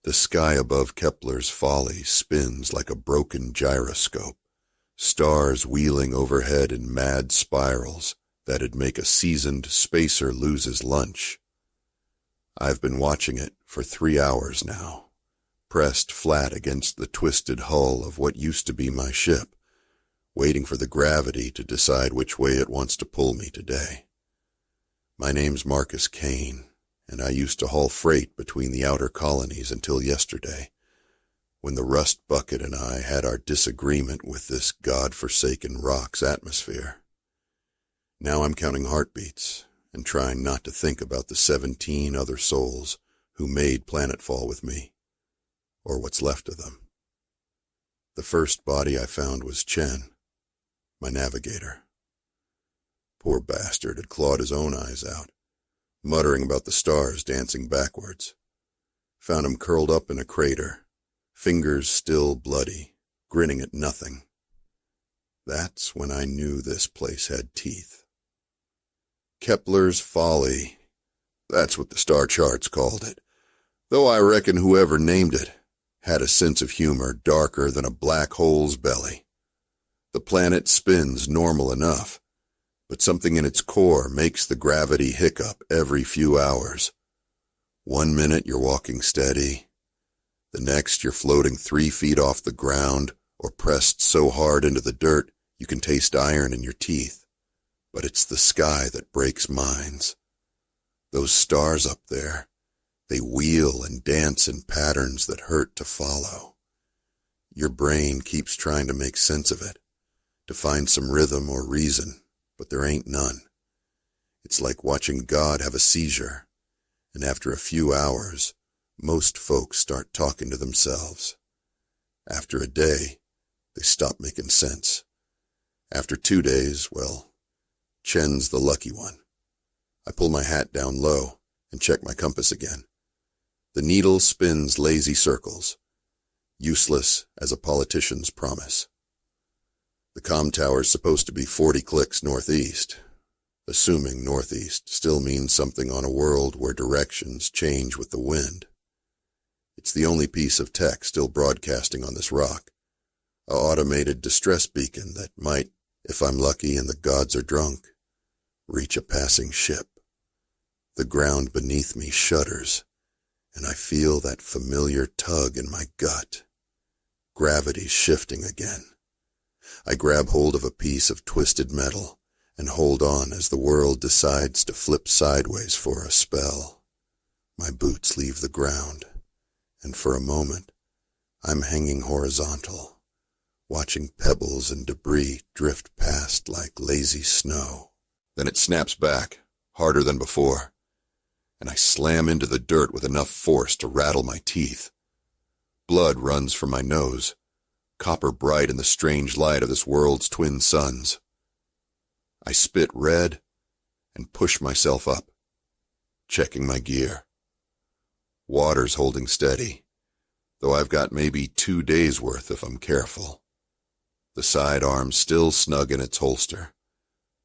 The sky above Kepler's Folly spins like a broken gyroscope, stars wheeling overhead in mad spirals that'd make a seasoned spacer lose his lunch. I've been watching it for 3 hours now, pressed flat against the twisted hull of what used to be my ship, waiting for the gravity to decide which way it wants to pull me today. My name's Caine, and I used to haul freight between the outer colonies until yesterday, when the rust bucket and I had our disagreement with this godforsaken rock's atmosphere. Now I'm counting heartbeats and trying not to think about the 17 other souls who made planetfall with me, or what's left of them. The first body I found was Caine, my navigator. Poor bastard had clawed his own eyes out, muttering about the stars dancing backwards. Found him curled up in a crater, fingers still bloody, grinning at nothing. That's when I knew this place had teeth. Kepler's Folly, that's what the star charts called it, though I reckon whoever named it had a sense of humor darker than a black hole's belly. The planet spins normal enough, but something in its core makes the gravity hiccup every few hours. 1 minute you're walking steady, the next you're floating 3 feet off the ground or pressed so hard into the dirt you can taste iron in your teeth. But it's the sky that breaks minds. Those stars up there, they wheel and dance in patterns that hurt to follow. Your brain keeps trying to make sense of it, to find some rhythm or reason, but there ain't none. It's like watching God have a seizure, and after a few hours, most folks start talking to themselves. After a day, they stop making sense. After 2 days, well, Caine's the lucky one. I pull my hat down low and check my compass again. The needle spins lazy circles, useless as a politician's promise. The comm tower's supposed to be 40 clicks northeast, assuming northeast still means something on a world where directions change with the wind. It's the only piece of tech still broadcasting on this rock, a automated distress beacon that might, if I'm lucky and the gods are drunk, reach a passing ship. The ground beneath me shudders, and I feel that familiar tug in my gut. Gravity's shifting again. I grab hold of a piece of twisted metal and hold on as the world decides to flip sideways for a spell. My boots leave the ground, and for a moment, I'm hanging horizontal, watching pebbles and debris drift past like lazy snow. Then it snaps back, harder than before, and I slam into the dirt with enough force to rattle my teeth. Blood runs from my nose, copper bright in the strange light of this world's twin suns. I spit red and push myself up, checking my gear. Water's holding steady, though I've got maybe 2 days' worth if I'm careful. The sidearm's still snug in its holster,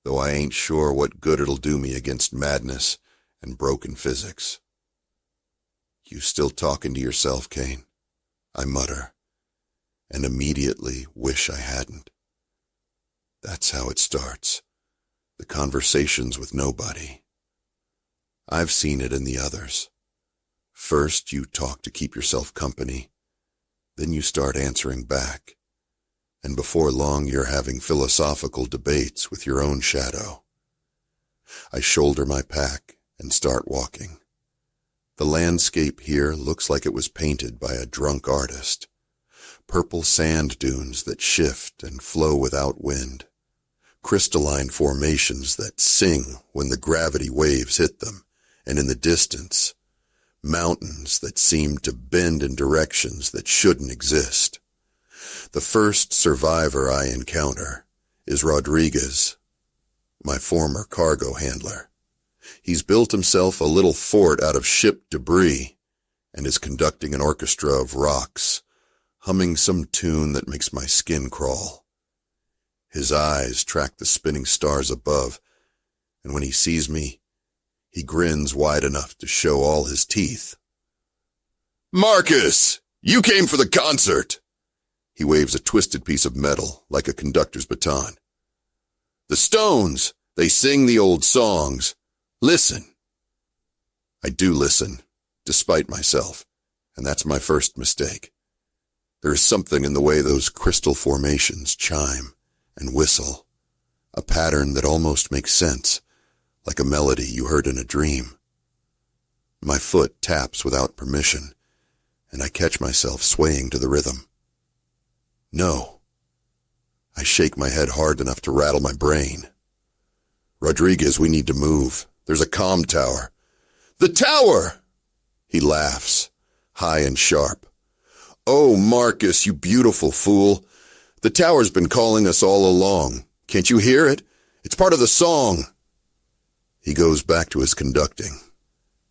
though I ain't sure what good it'll do me against madness and broken physics. You still talking to yourself, Caine? I mutter, and immediately wish I hadn't. That's how it starts, the conversations with nobody. I've seen it in the others. First you talk to keep yourself company, then you start answering back, and before long you're having philosophical debates with your own shadow. I shoulder my pack and start walking. The landscape here looks like it was painted by a drunk artist. Purple sand dunes that shift and flow without wind. Crystalline formations that sing when the gravity waves hit them, and in the distance, mountains that seem to bend in directions that shouldn't exist. The first survivor I encounter is Rodriguez, my former cargo handler. He's built himself a little fort out of ship debris and is conducting an orchestra of rocks, humming some tune that makes my skin crawl. His eyes track the spinning stars above, and when he sees me, he grins wide enough to show all his teeth. Marcus! You came for the concert! He waves a twisted piece of metal like a conductor's baton. The Stones! They sing the old songs. Listen. I do listen, despite myself, and that's my first mistake. There is something in the way those crystal formations chime and whistle, a pattern that almost makes sense, like a melody you heard in a dream. My foot taps without permission, and I catch myself swaying to the rhythm. No. I shake my head hard enough to rattle my brain. Rodriguez, we need to move. There's a comm tower. The tower! He laughs, high and sharp. Oh, Marcus, you beautiful fool. The tower's been calling us all along. Can't you hear it? It's part of the song. He goes back to his conducting,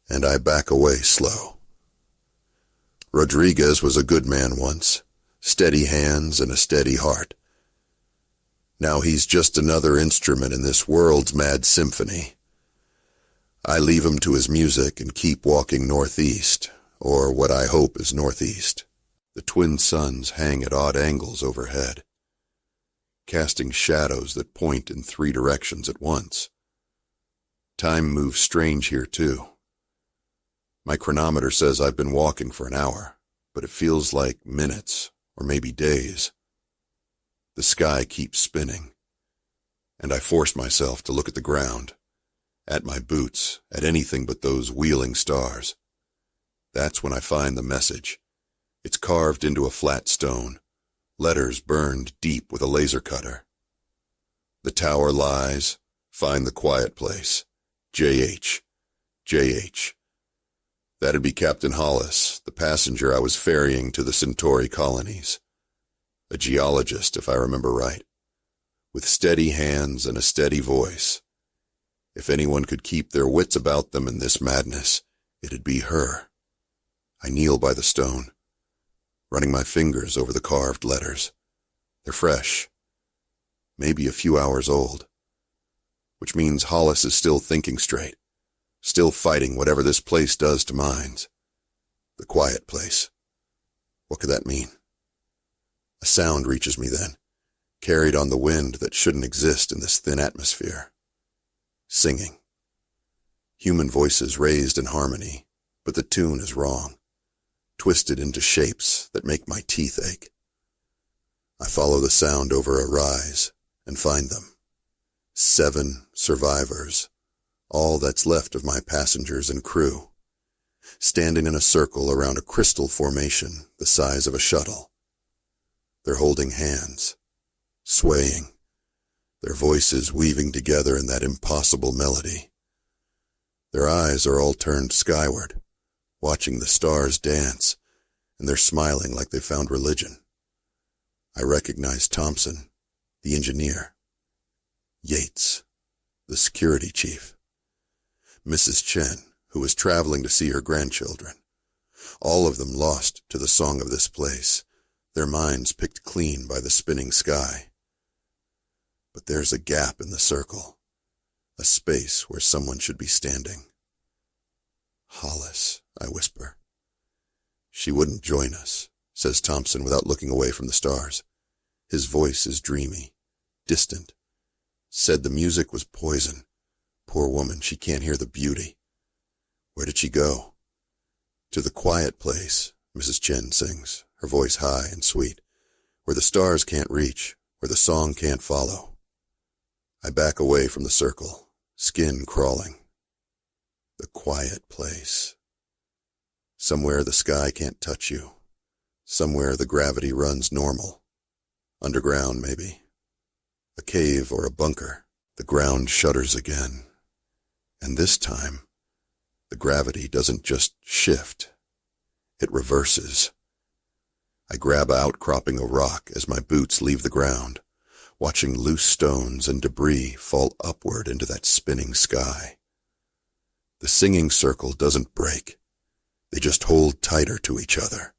and I back away slow. Rodriguez was a good man once, steady hands and a steady heart. Now he's just another instrument in this world's mad symphony. I leave him to his music and keep walking northeast, or what I hope is northeast. The twin suns hang at odd angles overhead, casting shadows that point in 3 directions at once. Time moves strange here, too. My chronometer says I've been walking for an hour, but it feels like minutes, or maybe days. The sky keeps spinning, and I force myself to look at the ground, at my boots, at anything but those wheeling stars. That's when I find the message. It's carved into a flat stone, letters burned deep with a laser cutter. The tower lies, find the quiet place, J.H., J.H. That'd be Captain Hollis, the passenger I was ferrying to the Centauri colonies. A geologist, if I remember right, with steady hands and a steady voice. If anyone could keep their wits about them in this madness, it'd be her. I kneel by the stone, running my fingers over the carved letters. They're fresh, maybe a few hours old, which means Hollis is still thinking straight, still fighting whatever this place does to minds. The quiet place. What could that mean? A sound reaches me then, carried on the wind that shouldn't exist in this thin atmosphere. Singing. Human voices raised in harmony, but the tune is wrong, twisted into shapes that make my teeth ache. I follow the sound over a rise and find them. 7 survivors, all that's left of my passengers and crew, standing in a circle around a crystal formation the size of a shuttle. They're holding hands, swaying, their voices weaving together in that impossible melody. Their eyes are all turned skyward, watching the stars dance, and they're smiling like they found religion. I recognize Thompson, the engineer, Yates, the security chief, Mrs. Chen, who was traveling to see her grandchildren, all of them lost to the song of this place, their minds picked clean by the spinning sky. But there's a gap in the circle, a space where someone should be standing. Hollis, I whisper. She wouldn't join us, says Thompson without looking away from the stars. His voice is dreamy, distant. Said the music was poison. Poor woman, she can't hear the beauty. Where did she go? To the quiet place, Mrs. Chen sings, her voice high and sweet, where the stars can't reach, where the song can't follow. I back away from the circle, skin crawling. The quiet place. Somewhere the sky can't touch you. Somewhere the gravity runs normal. Underground, maybe. A cave or a bunker. The ground shudders again. And this time, the gravity doesn't just shift. It reverses. I grab a outcropping of rock as my boots leave the ground, watching loose stones and debris fall upward into that spinning sky. The singing circle doesn't break. They just hold tighter to each other.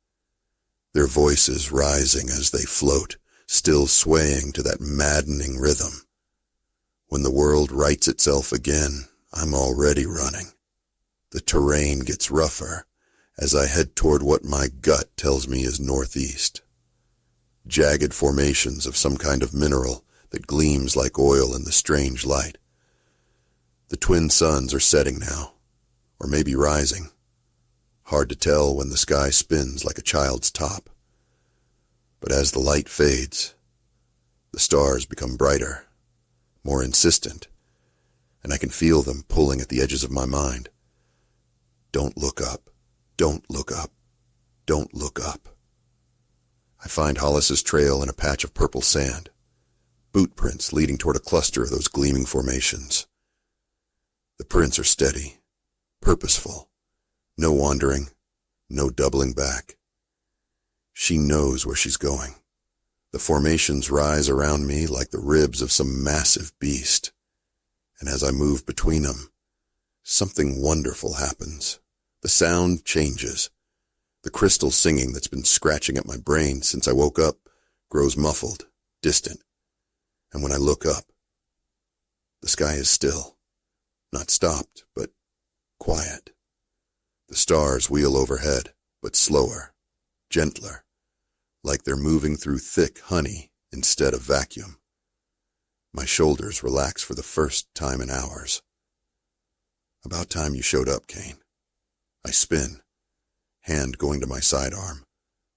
Their voices rising as they float, still swaying to that maddening rhythm. When the world rights itself again, I'm already running. The terrain gets rougher, as I head toward what my gut tells me is northeast. Jagged formations of some kind of mineral that gleams like oil in the strange light. The twin suns are setting now, or maybe rising. Hard to tell when the sky spins like a child's top. But as the light fades, the stars become brighter, more insistent, and I can feel them pulling at the edges of my mind. Don't look up. Don't look up. Don't look up. I find Hollis's trail in a patch of purple sand, boot prints leading toward a cluster of those gleaming formations. The prints are steady, purposeful, no wandering, no doubling back. She knows where she's going. The formations rise around me like the ribs of some massive beast, and as I move between them, something wonderful happens. The sound changes. The crystal singing that's been scratching at my brain since I woke up grows muffled, distant, and when I look up, the sky is still, not stopped, but quiet. The stars wheel overhead, but slower, gentler, like they're moving through thick honey instead of vacuum. My shoulders relax for the first time in hours. About time you showed up, Caine. I spin, hand going to my sidearm,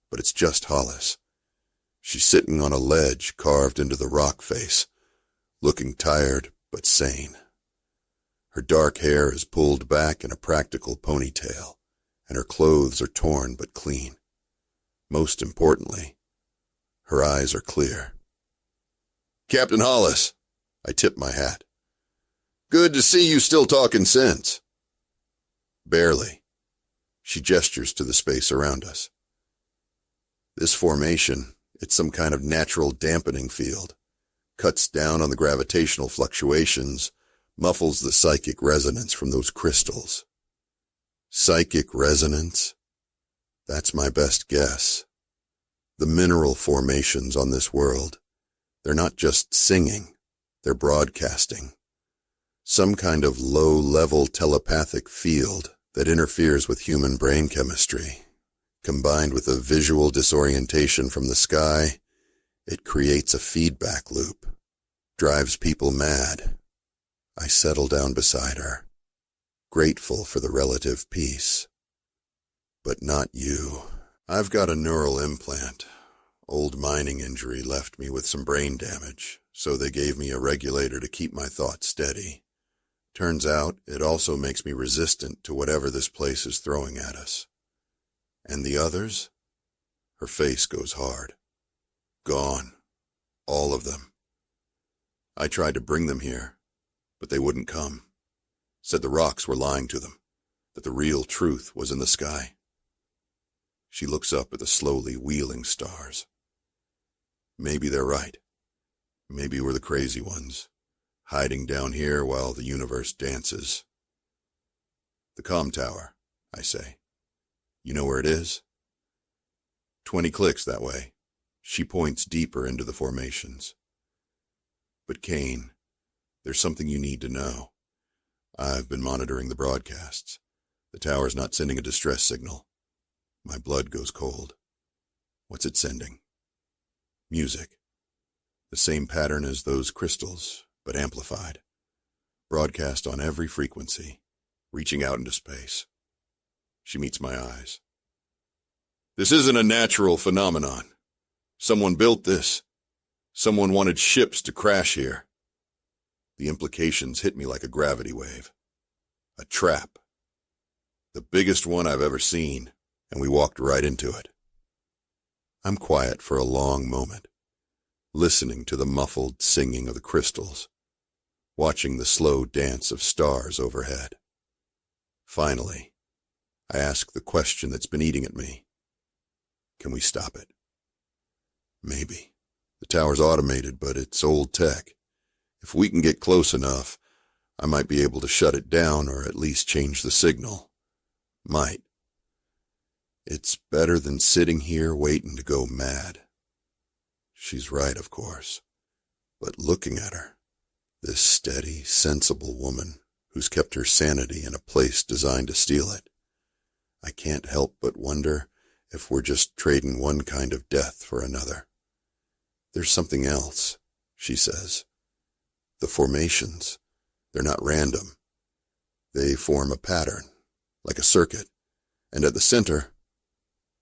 but it's just Hollis. She's sitting on a ledge carved into the rock face, looking tired but sane. Her dark hair is pulled back in a practical ponytail, and her clothes are torn but clean. Most importantly, her eyes are clear. "Captain Hollis," I tip my hat. "Good to see you still talking sense." "Barely." She gestures to the space around us. This formation, it's some kind of natural dampening field, cuts down on the gravitational fluctuations, muffles the psychic resonance from those crystals. Psychic resonance? That's my best guess. The mineral formations on this world, they're not just singing, they're broadcasting. Some kind of low-level telepathic field that interferes with human brain chemistry. Combined with a visual disorientation from the sky, it creates a feedback loop, drives people mad. I settle down beside her, grateful for the relative peace. But not you. I've got a neural implant. Old mining injury left me with some brain damage, so they gave me a regulator to keep my thoughts steady. Turns out, it also makes me resistant to whatever this place is throwing at us. And the others? Her face goes hard. Gone. All of them. I tried to bring them here, but they wouldn't come. Said the rocks were lying to them, that the real truth was in the sky. She looks up at the slowly wheeling stars. Maybe they're right. Maybe we're the crazy ones, hiding down here while the universe dances. "The comm tower," I say. "You know where it is?" 20 clicks that way. She points deeper into the formations. "But Caine, there's something you need to know. I've been monitoring the broadcasts. The tower's not sending a distress signal." My blood goes cold. "What's it sending?" "Music. The same pattern as those crystals, but amplified. Broadcast on every frequency, reaching out into space." She meets my eyes. "This isn't a natural phenomenon. Someone built this. Someone wanted ships to crash here." The implications hit me like a gravity wave. A trap. The biggest one I've ever seen, and we walked right into it. I'm quiet for a long moment, listening to the muffled singing of the crystals, watching the slow dance of stars overhead. Finally, I ask the question that's been eating at me. Can we stop it? Maybe. The tower's automated, but it's old tech. If we can get close enough, I might be able to shut it down or at least change the signal. Might. It's better than sitting here waiting to go mad. She's right, of course. But looking at her, this steady, sensible woman who's kept her sanity in a place designed to steal it, I can't help but wonder if we're just trading one kind of death for another. There's something else, she says. The formations, they're not random. They form a pattern, like a circuit, and at the center,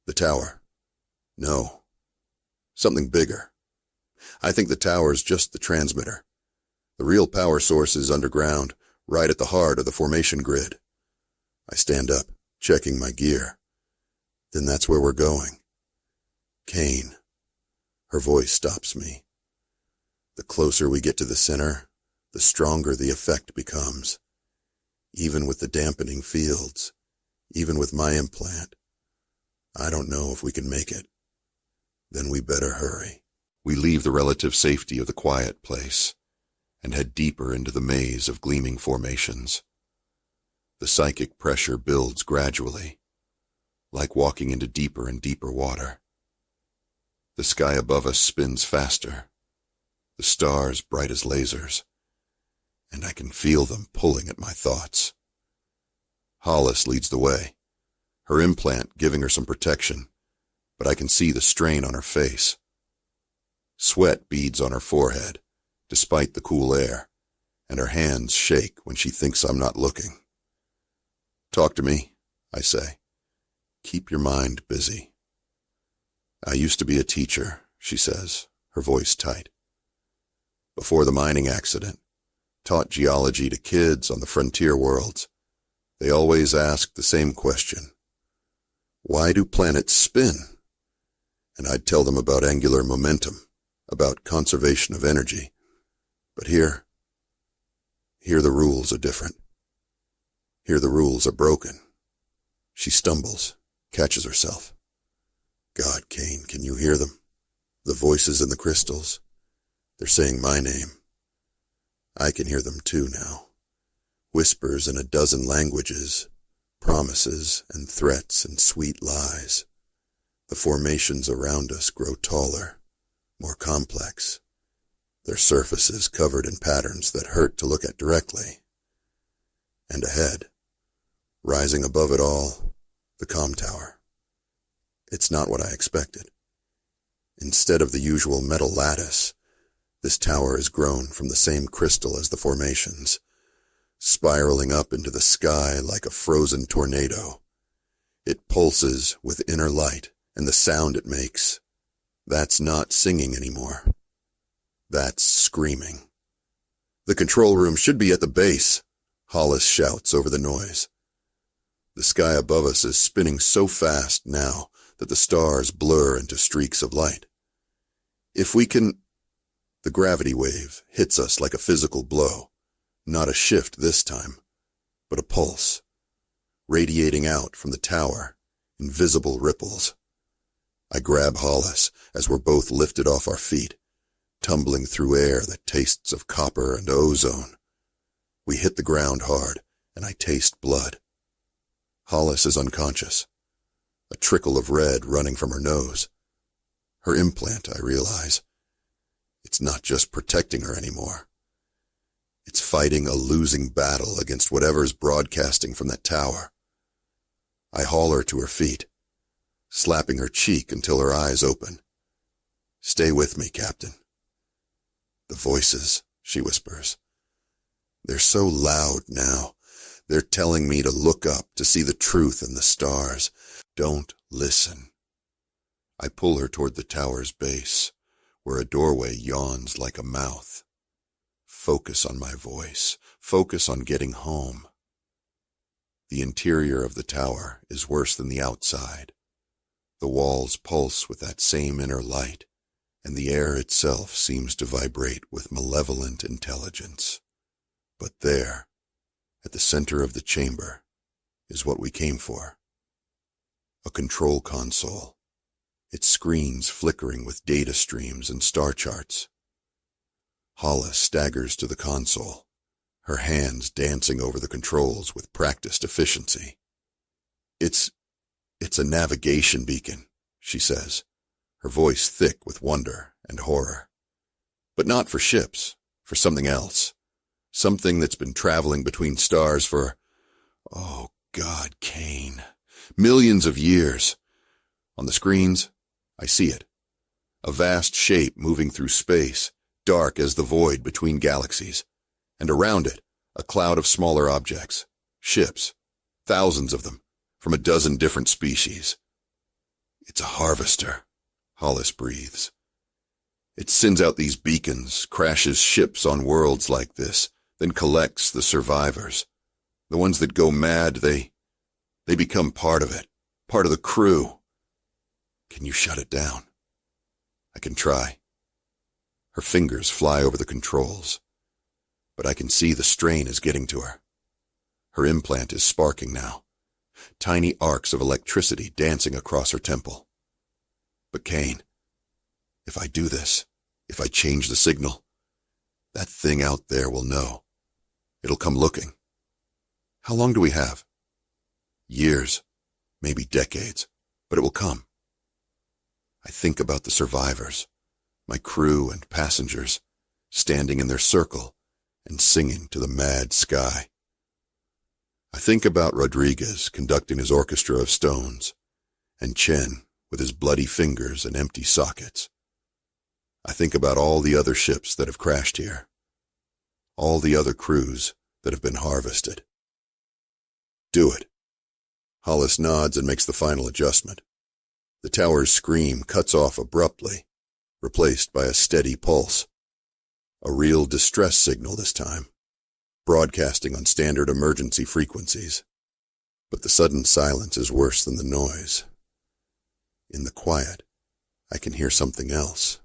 the tower. No, something bigger. I think the tower's just the transmitter. The real power source is underground, right at the heart of the formation grid. I stand up, checking my gear. Then that's where we're going. Caine. Her voice stops me. The closer we get to the center, the stronger the effect becomes. Even with the dampening fields, even with my implant, I don't know if we can make it. Then we better hurry. We leave the relative safety of the quiet place and head deeper into the maze of gleaming formations. The psychic pressure builds gradually, like walking into deeper and deeper water. The sky above us spins faster, the stars bright as lasers, and I can feel them pulling at my thoughts. Hollis leads the way, her implant giving her some protection, but I can see the strain on her face. Sweat beads on her forehead, despite the cool air, and her hands shake when she thinks I'm not looking. Talk to me, I say. Keep your mind busy. I used to be a teacher, she says, her voice tight. Before the mining accident, taught geology to kids on the frontier worlds. They always asked the same question. Why do planets spin? And I'd tell them about angular momentum, about conservation of energy. But here the rules are different. Here the rules are broken. She stumbles, catches herself. God, Caine, can you hear them? The voices in the crystals. They're saying my name. I can hear them too now. Whispers in a dozen languages, promises and threats and sweet lies. The formations around us grow taller, more complex, their surfaces covered in patterns that hurt to look at directly. And ahead, rising above it all, the comm tower. It's not what I expected. Instead of the usual metal lattice, this tower is grown from the same crystal as the formations, spiraling up into the sky like a frozen tornado. It pulses with inner light, and the sound it makes, that's not singing anymore. That's screaming. The control room should be at the base, Hollis shouts over the noise. The sky above us is spinning so fast now that the stars blur into streaks of light. If we can... The gravity wave hits us like a physical blow, not a shift this time, but a pulse, radiating out from the tower, invisible ripples. I grab Hollis as we're both lifted off our feet, tumbling through air that tastes of copper and ozone. We hit the ground hard, and I taste blood. Hollis is unconscious, a trickle of red running from her nose. Her implant, I realize. It's not just protecting her anymore. It's fighting a losing battle against whatever's broadcasting from that tower. I haul her to her feet, slapping her cheek until her eyes open. Stay with me, Captain. The voices, she whispers. They're so loud now. They're telling me to look up, to see the truth in the stars. Don't listen. I pull her toward the tower's base, where a doorway yawns like a mouth. Focus on my voice. Focus on getting home. The interior of the tower is worse than the outside. The walls pulse with that same inner light, and the air itself seems to vibrate with malevolent intelligence. But there, at the center of the chamber, is what we came for. A control console, its screens flickering with data streams and star charts. Hollis staggers to the console, her hands dancing over the controls with practiced efficiency. It's a navigation beacon, she says, her voice thick with wonder and horror. But not for ships, for something else. Something that's been traveling between stars for... Oh, God, Caine. Millions of years. On the screens, I see it. A vast shape moving through space, dark as the void between galaxies. And around it, a cloud of smaller objects. Ships. Thousands of them, from a dozen different species. It's a harvester, Hollis breathes. It sends out these beacons, crashes ships on worlds like this, then collects the survivors. The ones that go mad, they become part of it, part of the crew. Can you shut it down? I can try. Her fingers fly over the controls, but I can see the strain is getting to her. Her implant is sparking now, tiny arcs of electricity dancing across her temple. But Caine, if I do this, if I change the signal, that thing out there will know. It'll come looking. How long do we have? Years, maybe decades, but it will come. I think about the survivors, my crew and passengers, standing in their circle and singing to the mad sky. I think about Rodriguez conducting his orchestra of stones, and Chen with his bloody fingers and empty sockets. I think about all the other ships that have crashed here, all the other crews that have been harvested. Do it. Hollis nods and makes the final adjustment. The tower's scream cuts off abruptly, replaced by a steady pulse. A real distress signal this time, broadcasting on standard emergency frequencies. But the sudden silence is worse than the noise. In the quiet, I can hear something else.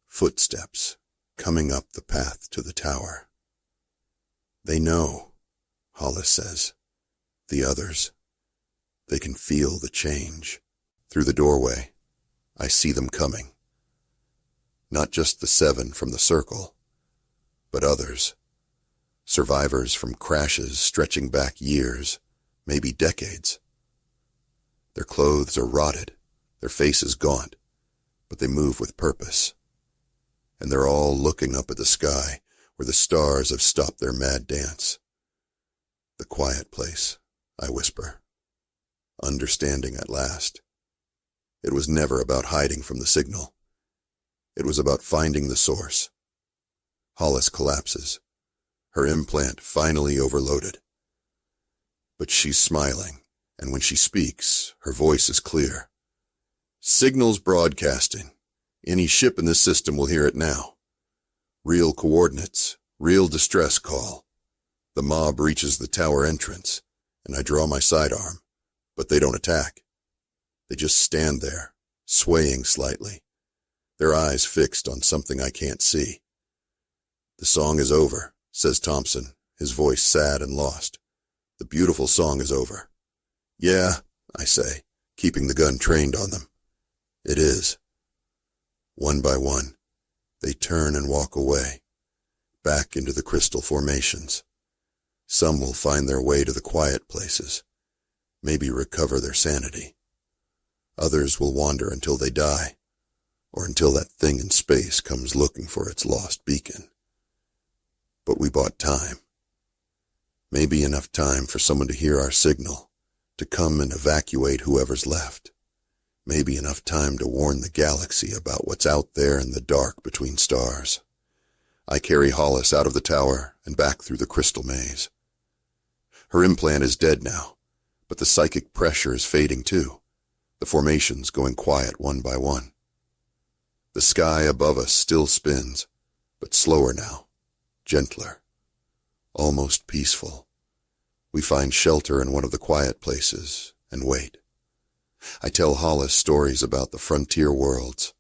Footsteps coming up the path to the tower. They know, Hollis says. The others. They can feel the change. Through the doorway, I see them coming. Not just the 7 from the circle, but others. Survivors from crashes stretching back years, maybe decades. Their clothes are rotted, their faces gaunt, but they move with purpose. And they're all looking up at the sky, where the stars have stopped their mad dance. The quiet place, I whisper, understanding at last. It was never about hiding from the signal. It was about finding the source. Hollis collapses, her implant finally overloaded. But she's smiling, and when she speaks, her voice is clear. Signals broadcasting. Any ship in this system will hear it now. Real coordinates, real distress call. The mob reaches the tower entrance, and I draw my sidearm, but they don't attack. They just stand there, swaying slightly, their eyes fixed on something I can't see. The song is over, says Thompson, his voice sad and lost. The beautiful song is over. Yeah, I say, keeping the gun trained on them. It is. One by one, they turn and walk away, back into the crystal formations. Some will find their way to the quiet places, maybe recover their sanity. Others will wander until they die, or until that thing in space comes looking for its lost beacon. But we bought time. Maybe enough time for someone to hear our signal, to come and evacuate whoever's left. Maybe enough time to warn the galaxy about what's out there in the dark between stars. I carry Hollis out of the tower and back through the crystal maze. Her implant is dead now, but the psychic pressure is fading too, the formations going quiet one by one. The sky above us still spins, but slower now, gentler, almost peaceful. We find shelter in one of the quiet places and wait. I tell Hollis stories about the frontier worlds,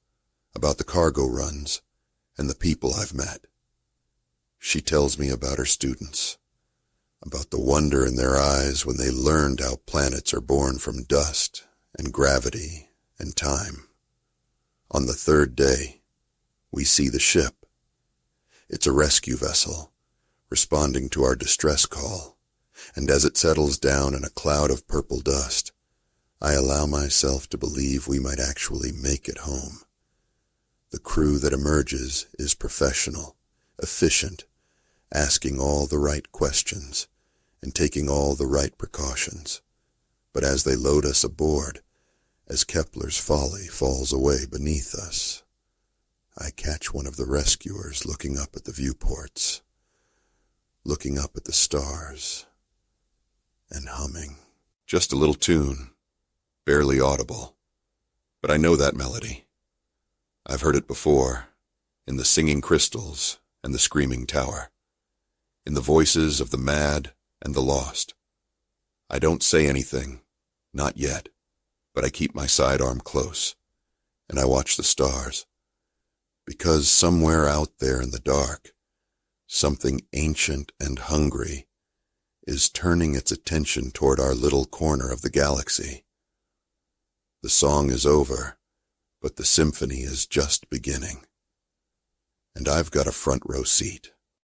about the cargo runs, and the people I've met. She tells me about her students, about the wonder in their eyes when they learned how planets are born from dust and gravity and time. On the 3rd day, we see the ship. It's a rescue vessel, responding to our distress call, and as it settles down in a cloud of purple dust, I allow myself to believe we might actually make it home. The crew that emerges is professional, efficient, asking all the right questions and taking all the right precautions. But as they load us aboard, as Kepler's Folly falls away beneath us, I catch one of the rescuers looking up at the viewports, looking up at the stars, and humming. Just a little tune, barely audible, but I know that melody. I've heard it before, in the singing crystals and the screaming tower, in the voices of the mad and the lost. I don't say anything, not yet, but I keep my sidearm close, and I watch the stars, because somewhere out there in the dark, something ancient and hungry is turning its attention toward our little corner of the galaxy. The song is over, but the symphony is just beginning, and I've got a front row seat.